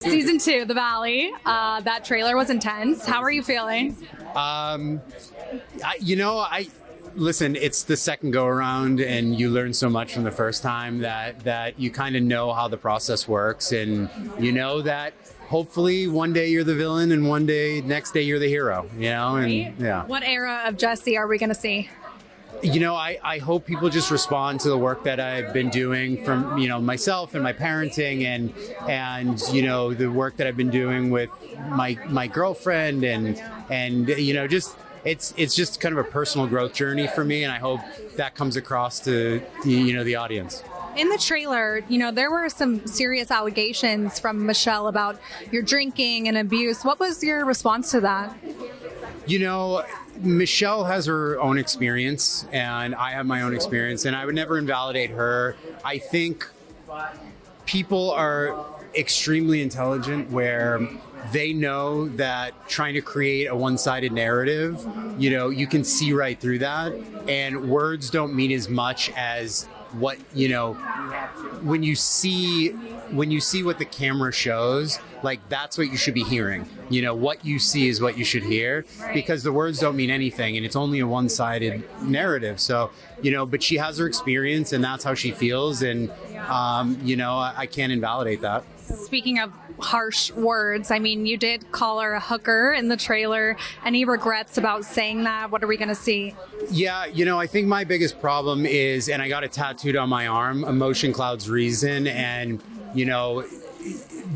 Season 2, The Valley. That trailer was intense. How are you feeling? I listen. It's the second go around, and you learn so much from the first time that you kind of know how the process works, and you know that hopefully one day you're the villain, and next day you're the hero. And Right? yeah. What era of Jesse are we going to see? I hope people just respond to the work that I've been doing from, myself and my parenting and the work that I've been doing with my girlfriend and just it's just kind of a personal growth journey for me, and I hope that comes across to the audience. In the trailer, there were some serious allegations from Michelle about your drinking and abuse. What was your response to that? Michelle has her own experience, and I have my own experience, and I would never invalidate her. I think people are extremely intelligent where they know that trying to create a one-sided narrative, you can see right through that, and words don't mean as much as what, when you see what the camera shows, like that's what you should be hearing. What you see is what you should hear, because the words don't mean anything, and it's only a one-sided narrative. So, but she has her experience, and that's how she feels, and I can't invalidate that. Speaking of harsh words, you did call her a hooker in the trailer. Any regrets about saying that? What are we going to see? Yeah, I think my biggest problem is, and I got it tattooed on my arm, emotion clouds reason, and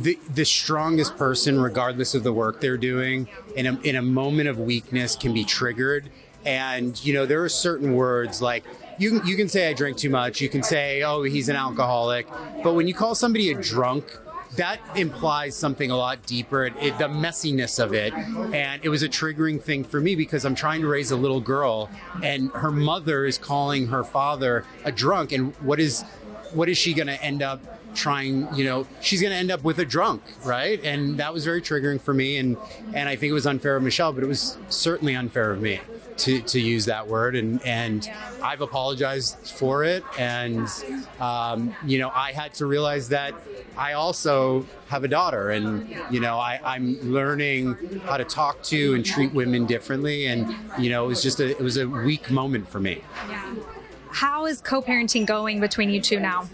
the strongest person, regardless of the work they're doing, in a moment of weakness can be triggered. And there are certain words, like you can say I drink too much, you can say, oh, he's an alcoholic, but when you call somebody a drunk, that implies something a lot deeper, the messiness of it. And it was a triggering thing for me, because I'm trying to raise a little girl, and her mother is calling her father a drunk. And what is she going to end up trying? She's going to end up with a drunk, right? And that was very triggering for me. And I think it was unfair of Michelle, but it was certainly unfair of me to use that word. And I've apologized for it. And, I had to realize that I also have a daughter, and, I'm learning how to talk to and treat women differently. And, it was a weak moment for me. Yeah. How is co-parenting going between you two now?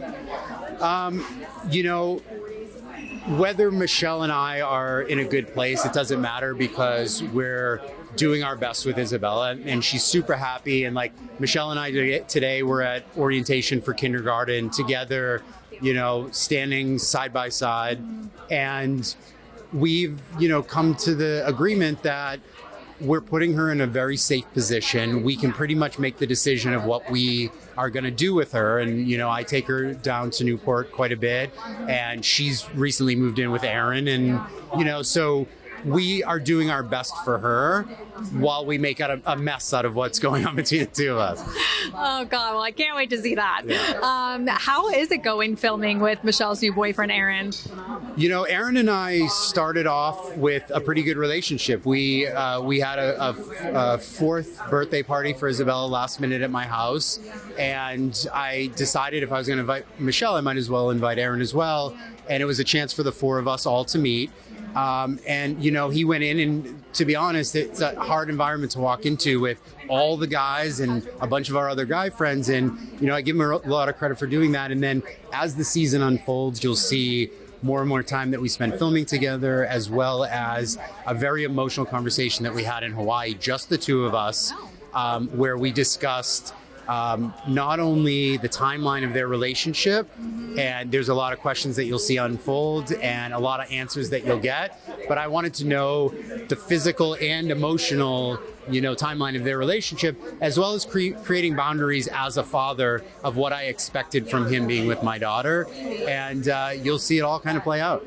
Whether Michelle and I are in a good place, it doesn't matter, because we're doing our best with Isabella, and she's super happy. And like Michelle and I today, we're at orientation for kindergarten together, standing side by side. And we've, come to the agreement that we're putting her in a very safe position. We can pretty much make the decision of what we are going to do with her. And, I take her down to Newport quite a bit, and she's recently moved in with Aaron. And, so we are doing our best for her while we make a mess out of what's going on between the two of us. Oh, God. Well, I can't wait to see that. Yeah. How is it going filming with Michelle's new boyfriend, Aaron? Aaron and I started off with a pretty good relationship. We had a fourth birthday party for Isabella last minute at my house, and I decided if I was going to invite Michelle, I might as well invite Aaron as well. And it was a chance for the four of us all to meet. And he went in, and to be honest, it's a hard environment to walk into with all the guys and a bunch of our other guy friends. And, I give him a lot of credit for doing that. And then as the season unfolds, you'll see more and more time that we spend filming together, as well as a very emotional conversation that we had in Hawaii, just the two of us, where we discussed not only the timeline of their relationship, and there's a lot of questions that you'll see unfold and a lot of answers that you'll get, but I wanted to know the physical and emotional, timeline of their relationship, as well as creating boundaries as a father of what I expected from him being with my daughter. And you'll see it all kind of play out.